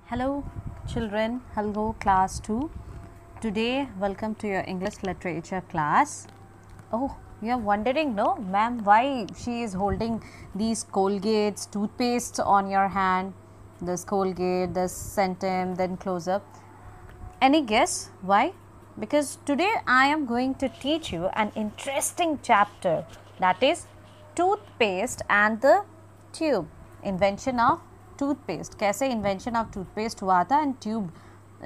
Hello children, hello class 2. Today welcome to your English literature class. Oh, you are wondering, no ma'am, why she is holding these Colgates, toothpaste on your hand, this Colgate, this Centum, then close up. Any guess why? Because today I am going to teach you an interesting chapter, that is toothpaste and the tube. Invention of toothpaste. कैसे invention of toothpaste हुआ था and tube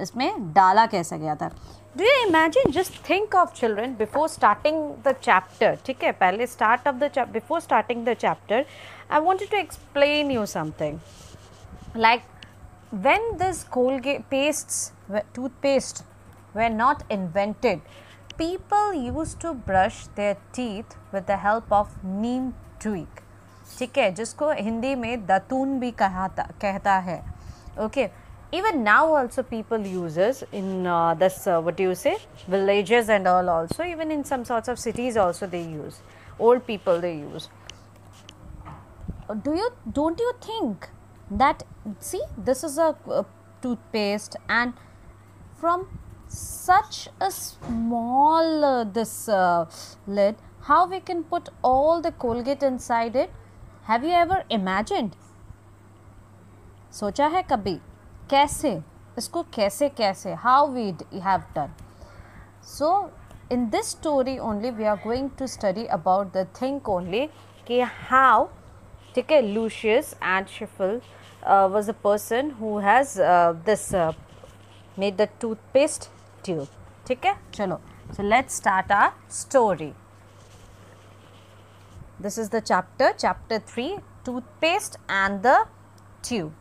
इसमें डाला कैसे गया था. Do you imagine? Just think of children before starting the chapter. ठीक है, पहले start of the chapter, before starting the chapter, I wanted to explain you something. Like when this Colgate toothpaste were not invented, people used to brush their teeth with the help of neem twig. ठीक है, जिसको हिंदी में दातून भी कहता है. Okay, even now also people uses in this what do you say, villages and all, also even in some sorts of cities also they use, old people they use. Don't you think that, see, this is a toothpaste, and from such a small this lid, how we can put all the Colgate inside it? Have you ever imagined? सोचा है कभी कैसे इसको कैसे how we have done? So in this story only we are going to study about the thing only कि how, ठीक है, Lucius and Schiffel was a person who has this made the toothpaste tube. ठीक है, चलो, so let's start our story. This is the chapter 3, toothpaste and the tube.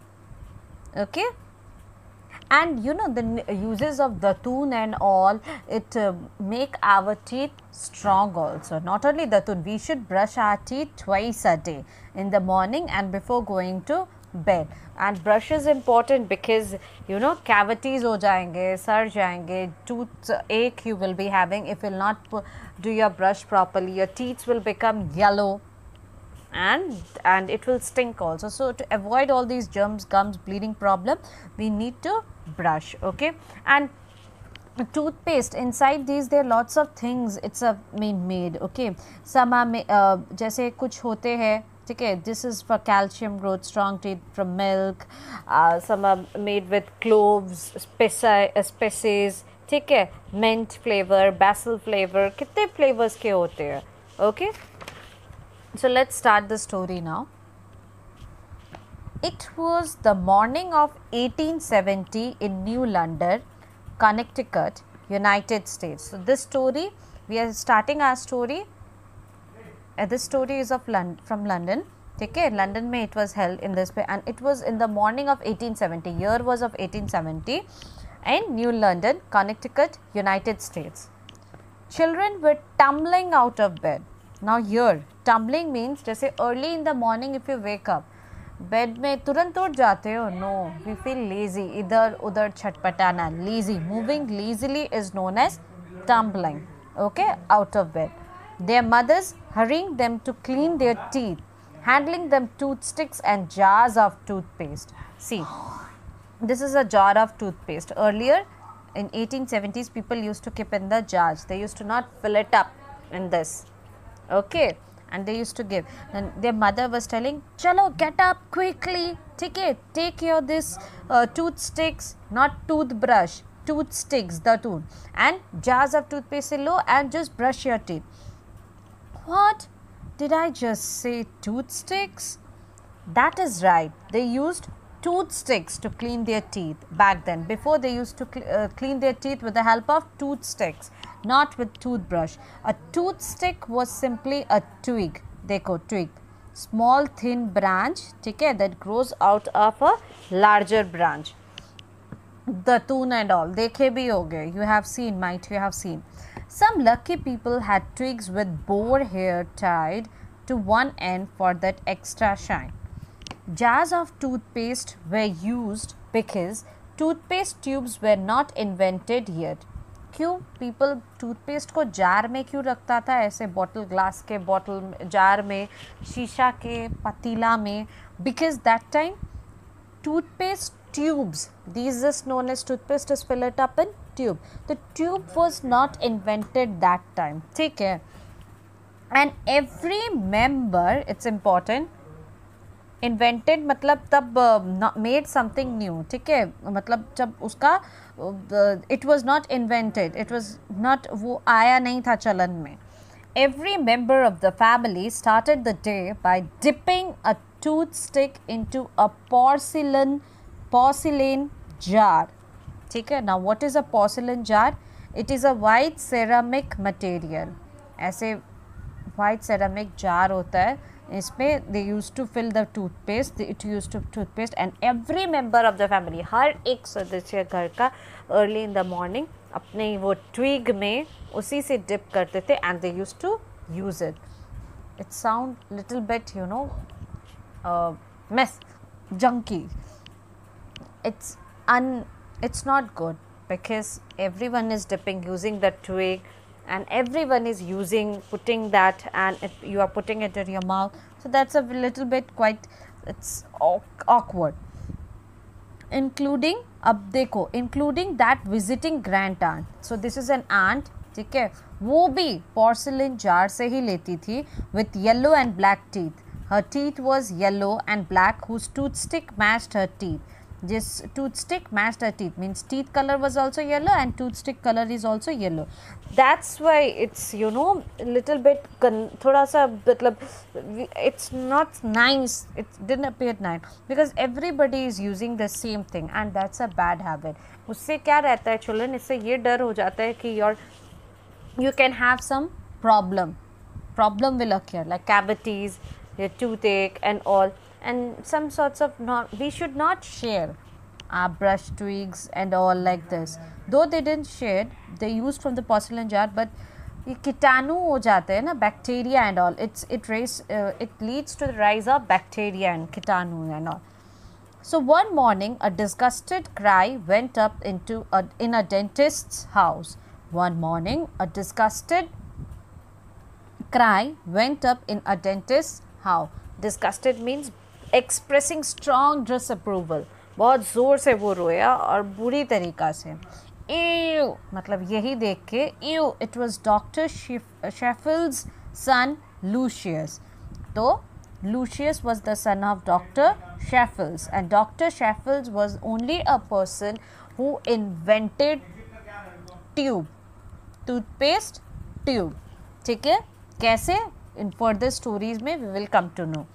Okay, and you know the uses of datun and all, it make our teeth strong also. Not only datun, we should brush our teeth twice a day, in the morning and before going to bed. And brush is important because you know cavities ho jayenge, sar jayenge, tooth ache you will be having if you will not do your brush properly. Your teeth will become yellow and it will stink also. So to avoid all these germs, gums, bleeding problem, we need to brush. Okay, and toothpaste, inside these there are lots of things it's a made. Okay, some are जैसे कुछ होते हैं, ठीक है, this is for calcium growth, strong teeth from milk. Some are made with cloves, spices, ठीक है, mint flavor, basil flavor, कितने flavors के होते हैं. Okay, so let's start the story now. It was the morning of 1870 in New London, Connecticut, United States. So this story, we are starting our story. This story is of from London. Okay, London mein it was held in this way, and it was in the morning of 1870. Year was of 1870 in New London, Connecticut, United States. Children were tumbling out of bed. Now here, tumbling means जैसे early in the morning if you wake up, bed में तुरंत उठ जाते हो, no, we feel lazy, इधर उधर छटपटाना, lazy, moving lazily is known as tumbling. Okay, out of bed. Their mothers hurrying them to clean their teeth, handling them toothsticks and jars of toothpaste. See, this is a jar of toothpaste. Earlier in 1870s people used to keep in the jars, they used to not fill it up in this. Okay, and they used to give, and their mother was telling, chalo get up quickly, take your this toothsticks, not toothbrush, toothsticks, datun, and jars of toothpaste low, and just brush your teeth. What did I just say? Toothsticks? That is right, they used toothsticks to clean their teeth back then. Before, they used to clean their teeth with the help of toothsticks, not with toothbrush. A toothstick was simply a twig, देखो twig, small thin branch, ठीक है, that grows out of a larger branch. Datun and all देखे भी होगे, you have seen, might you have seen. Some lucky people had twigs with boar hair tied to one end for that extra shine. Jars of toothpaste were used because toothpaste tubes were not invented yet. क्यों people toothpaste को jar में क्यों रखता था, ऐसे bottle, glass के bottle, jar में, शीशा के पतीला में? Because that time toothpaste tubes. These is known as toothpaste is fill it up in tube. The tube was not invented that time. ठीक है. And every member, it's important, invented मतलब तब made something new. ठीक है, मतलब जब उसका it was not invented, it was not, वो आया नहीं था चलन में. Every member of the family started the day by dipping a toothstick into a porcelain jar. ठीक है. Now what is a porcelain jar? It is a white ceramic material. ऐसे white ceramic jar होता है, इसमें they used to fill the toothpaste, it used to toothpaste, and every member of the family, हर एक सदस्य घर का early in the morning अपने वो twig में उसी से dip करते थे and they used to use it. It sound little bit, you know, mess, junky. It's not good because everyone is dipping using the twig and everyone is putting that, and you are putting it in your mouth, so that's a little bit quite, it's awkward. Including अब देखो, including that visiting grand aunt. So this is an aunt, ठीक है, वो भी porcelain jar से ही लेती थी with yellow and black teeth. Her teeth was yellow and black, whose toothstick matched her teeth. This toothstick matched her teeth, means teeth color was also yellow and toothstick color is also yellow. That's why it's, you know, little bit thoda sa matlab, it's not nice, it didn't appear nice because everybody is using the same thing and that's a bad habit. उससे क्या रहता है children, इससे ये डर हो जाता है कि you can have some problem will occur like cavities, your toothache and all, and some sorts of we should not share our brush twigs and all like this. Though they didn't share, they used from the porcelain jar, but ये कीटाणु हो जाते हैं ना, bacteria and all, it leads to the rise of bacteria and कीटाणु and all. So one morning a disgusted cry went up in a dentist's house. One morning a disgusted cry went up in a dentist's house. Disgusted means expressing strong disapproval. बहुत ज़ोर से वो रोया और बुरी तरीक़ा से. Ew, मतलब यही देख के ew, it was Dr. Sheffield's son Lucius. तो Lucius was the son of Dr. Sheffield, and Dr. Sheffield was only a person who invented toothpaste tube. ठीक है, कैसे? In further stories में we will come to know.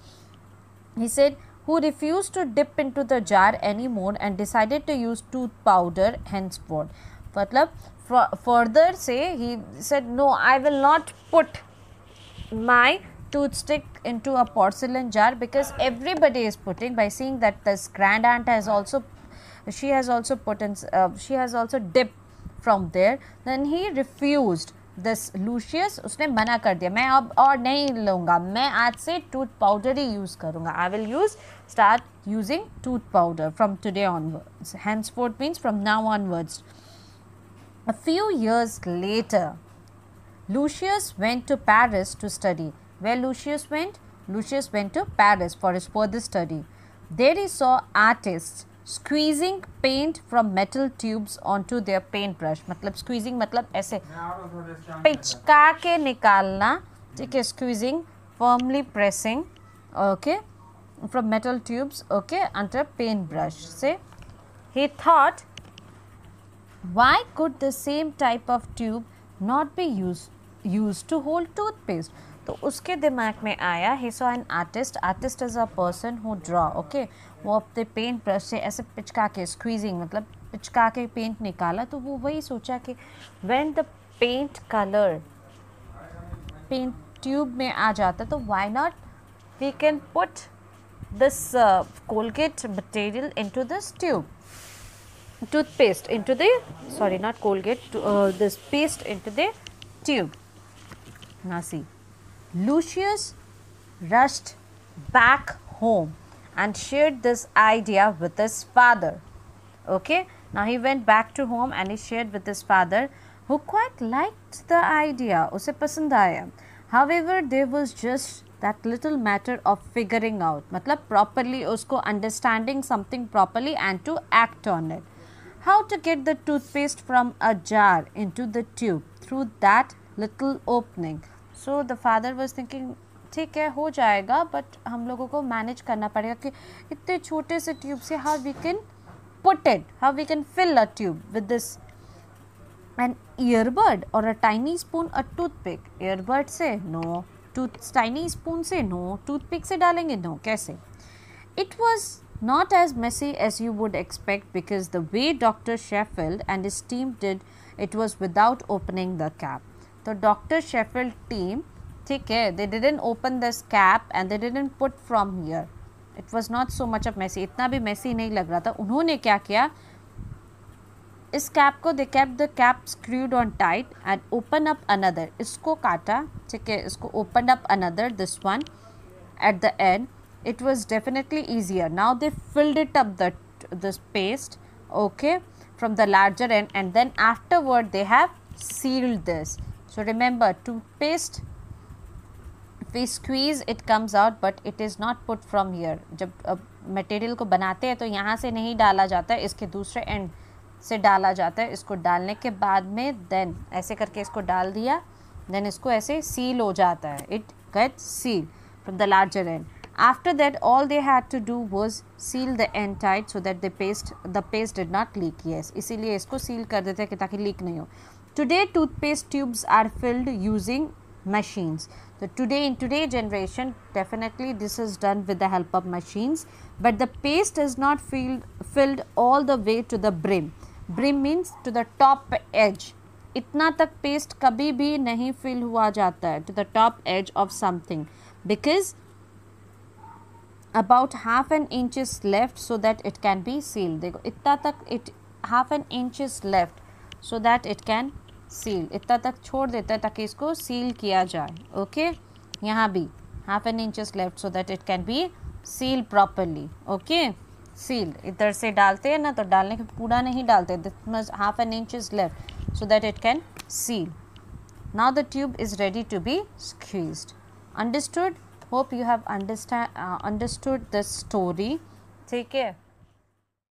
He said, who refused to dip into the jar anymore and decided to use tooth powder henceforth. मतलब further say, he said, no, I will not put my toothstick into a porcelain jar because everybody is putting, by seeing that this grand aunt has also, she has also dipped from there. Then he refused. This Lucius, उसने मना कर दिया, मैं अब और नहीं लूँगा, मैं आज से टूथ पाउडर ही यूज़ करूँगा. I will start using tooth powder from today onwards. Henceforth means from now onwards. A few years later, Lucius went to Paris to study. Where Lucius went? Lucius went to Paris for his further study. There he saw artists squeezing paint from metal tubes onto their paintbrush. मतलब squeezing मतलब ऐसे पिचका के निकालना, ठीक है, squeezing, firmly pressing, okay, from metal tubes, okay, onto paintbrush. Say, he thought, why could the same type of tube not be used to hold toothpaste? तो उसके दिमाग में आया, he saw an artist is a person who draw, okay, वो अपने paint brush से ऐसे पिचका के, स्क्वीजिंग मतलब पिचका के पेंट निकाला. तो वो वही सोचा कि when the paint color paint tube में आ जाता तो why not we can put this Colgate material into this tube, toothpaste into the, sorry, not Colgate, this paste into the tube. Now see, Lucius rushed back home and shared this idea with his father. Okay, now he went back to home and he shared with his father, who quite liked the idea, उसे पसंद आया. However, there was just that little matter of figuring out, मतलब properly उसको understanding something properly and to act on it. How to get the toothpaste from a jar into the tube through that little opening. So the father was thinking, ठीक है हो जाएगा, but हम लोगों को manage करना पड़ेगा कि इतने छोटे से ट्यूब से how we can put it, how we can fill a tube with this. An earbud or a tiny spoon, a toothpick. Earbud से no, tiny spoon से no, toothpick से डालेंगे no, कैसे? It was not as messy as you would expect because the way Dr. Sheffield and his team did it was without opening the cap. So Dr. Sheffield team, ठीक है, they didn't open this cap and they didn't put from here. It was not so much of messy. इतना भी messy नहीं लग रहा था. उन्होंने क्या किया, इस कैप को they kept the cap screwed on tight and open up another. इसको काटा, ठीक है, इसको opened up another, this one at the end. It was definitely easier. Now they filled it up this paste, okay, from the larger end, and then afterward they have sealed this. So remember, toothpaste, if we squeeze it comes out, but it is not put from here. जब material को बनाते हैं तो यहाँ से नहीं डाला जाता है, इसके दूसरे एंड से डाला जाता है. इसको डालने के बाद में देन ऐसे करके इसको डाल दिया, देन इसको ऐसे सील हो जाता है. It gets seal from the larger end. After that, all they had to do was seal the end tight so that the paste did not leak. Yes, इसीलिए इसको seal कर देते हैं कि ताकि leak नहीं हो. Today, toothpaste tubes are filled using machines. So today, in today's generation, definitely this is done with the help of machines. But the paste is not filled all the way to the brim. Brim means to the top edge. इतना तक paste कभी भी नहीं fill हुआ जाता है to the top edge of something because about half an inch is left so that it can be sealed. देखो इतना तक it half an inch is left so that it can seal. इतना तक छोड़ देता है ताकि इसको सील किया जाए. ओके यहाँ भी half an inch is left so that it can be sealed properly. Okay seal इधर से डालते हैं ना तो डालने के पूरा नहीं डालते. this much half an inch is left so that it can seal. Now the tube is ready to be squeezed. Understood? Hope you have understood this story. ठीक है.